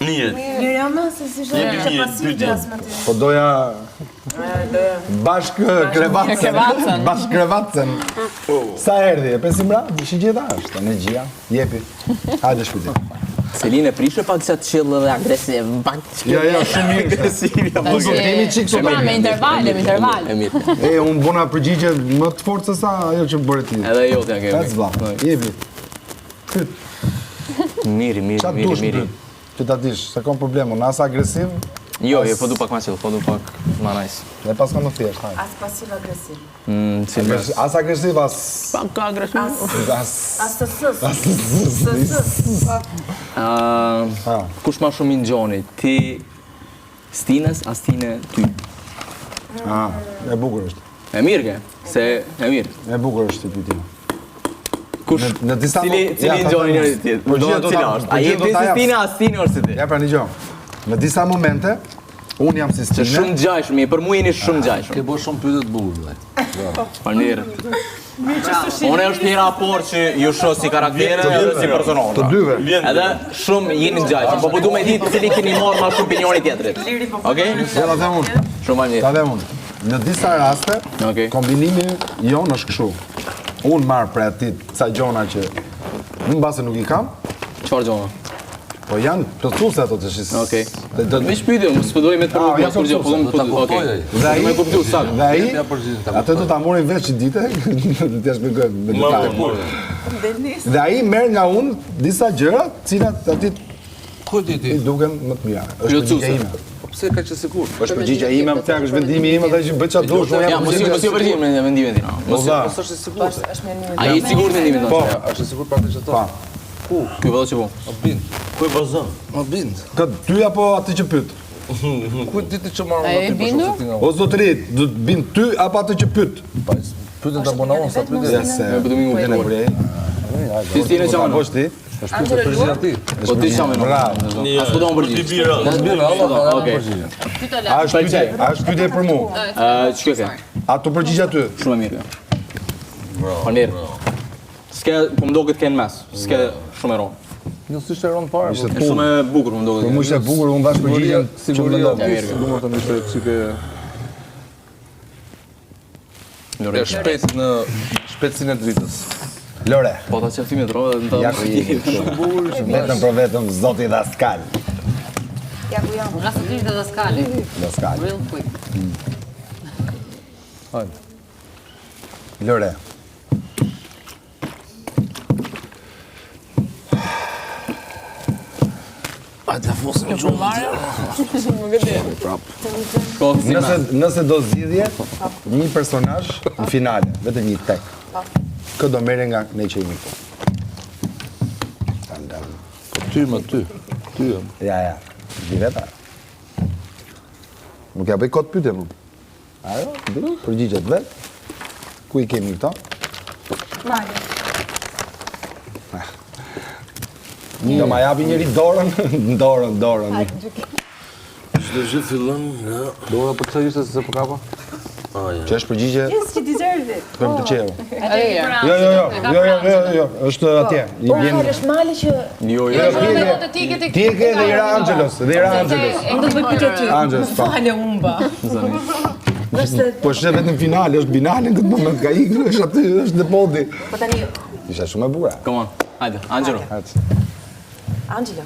Mirë jam se si që pasi gjas më ty. Po doja bashk krevatën. Sa erdhi? E pesim ra? Shigjeta është, energjia. Jepi. Hajde shpiti. Selin e prishë pak që të qillë dhe agresiv. Ja, shumë mirë. Agresiv. Me intervale. E mirë. Unë bona përgjigje më të fortë se sa ajo që bëre ti. Edhe jo t'ja kemi. Ecë vla, jepi. Pyt. Miri. Qatë dush më pyt? Pyt atish, se kom problemu, në as agresiv? Jo, po du pak ma qillë, po du pak ma nice. Ne pas ka më thjesht, hajde. As pasiv-agresiv. As agresiv, as... Pak agresiv. As të sës. Kush ma shumë i në gjoni? Ti Stines, as Stine ty? E bukur është. E mirë ke? Se e mirë. E bukur është të pytja. Kush? Cili i në gjoni njëri tjetë? Do të cila është? A jetë ti si Stine, as Stine është si ti? Ja pra një gjo. Në disa momente, unë jam si Stine. Që shumë gjajshëm, për mu jeni shumë gjajshëm. Ke bo shumë pytet bukur, dhe. Parnirë. Unë është një raport që ju shoh si karaktere edhe si personazhe. Të dyve. Edhe shumë jeni gjajshëm, po du me ditë cili keni marrë ma shumë opinioni tjetrit. Okej? Ja, ta them unë. Shumë ma mirë. Ta them unë. Në disa raste, kombinimi jonë është kështu. Unë marrë për atit ca gjona që në base nuk i kam. Çfarë gjona? Po janë plotësuese ato të shisë. Okej. Me shpytje, më s'pëdoj me të përmëpjas kur gjë, po dhe më okej. Dhe me kuptu, sakë. Dhe ai, atë do ta morin veç që dite, do t'ja shpjegojmë me detaje. Dhe ai merr nga unë disa gjëra, cilat atit i duken më të mira. Është përgjigjja ime. Pse ka që sigur? Është përgjigjja ime, më thënë është vendimi im, atë që bëj çfarë dush, unë Ja, jam mos ju përgjigjem në vendimin tim. Mos Mos është sigur. Ai i sigurt në vendimin Po, tonë. Është sigur pra të që to. Ky vëllai që po. O bind. Ku e bazon? O bind. Këtë ty apo atë që pyet? Ku ditë që marrë nga ty për shumë se ti nga O zotëri, do të bind ty apo atë që pyet? pyetën të abonavon sa të pyetën. Ja se, e brej. Ti Stine qamë? Po ti? është pyetën përgjigjen ati. Po ti qamë në? Bravo. As po do më përgjigj. Në zbirë, Allah, Okej. përgjigjen. A është pyetje për mua? Ç'kjo ke? A tu përgjigj aty? Shumë e mirë. Po mirë. S'ke, po më duket kënë mes. S'ke shumë e ronë. Jo s'ishte e ronë parë. Ishte Është shumë e bukur më duket. Për mua ishte e bukur, unë bash përgjigjen që më Siguria mendoj. ti, sigur të ishte çike e shpejt në shpejtësinë e dritës. Lore. Po ta qefti me drove dhe Ja ku jemi. Vetëm për vetëm zoti daskal. Ja ku jam. Nga së tishtë dhe daskali. Daskal. Real quick. Hajde. Lore. Hajde ta fosim në gjumë. Nëse do zgjidhje një personazh në finale, vetëm një tek. Kë do merre nga ne që jemi këtu. Ty më ty. Ty jam. Ja. Di veta. Nuk ja bëj kot pyetje më. Ajo, di, përgjigjet vet. Ku i kemi këta? Mali. Do ma japi njëri dorën, dorën. Çdo gjë fillon nga Dora për çfarë ishte se po kapa? Që është përgjigje Yes, që deserve it. për më të qevu. Jo, është atje. I vjen. Është mali që... Jo. Ti e ke dhe Ira Angelos, Unë do të bëj pyetje ty. Angelos, po. Fale umba. Po është vetëm finale, është binale në këtë moment, ka ikë, është aty, është në podi. Po tani... Isha shumë e bura. Come on. Hajde, Angelo. Angelo.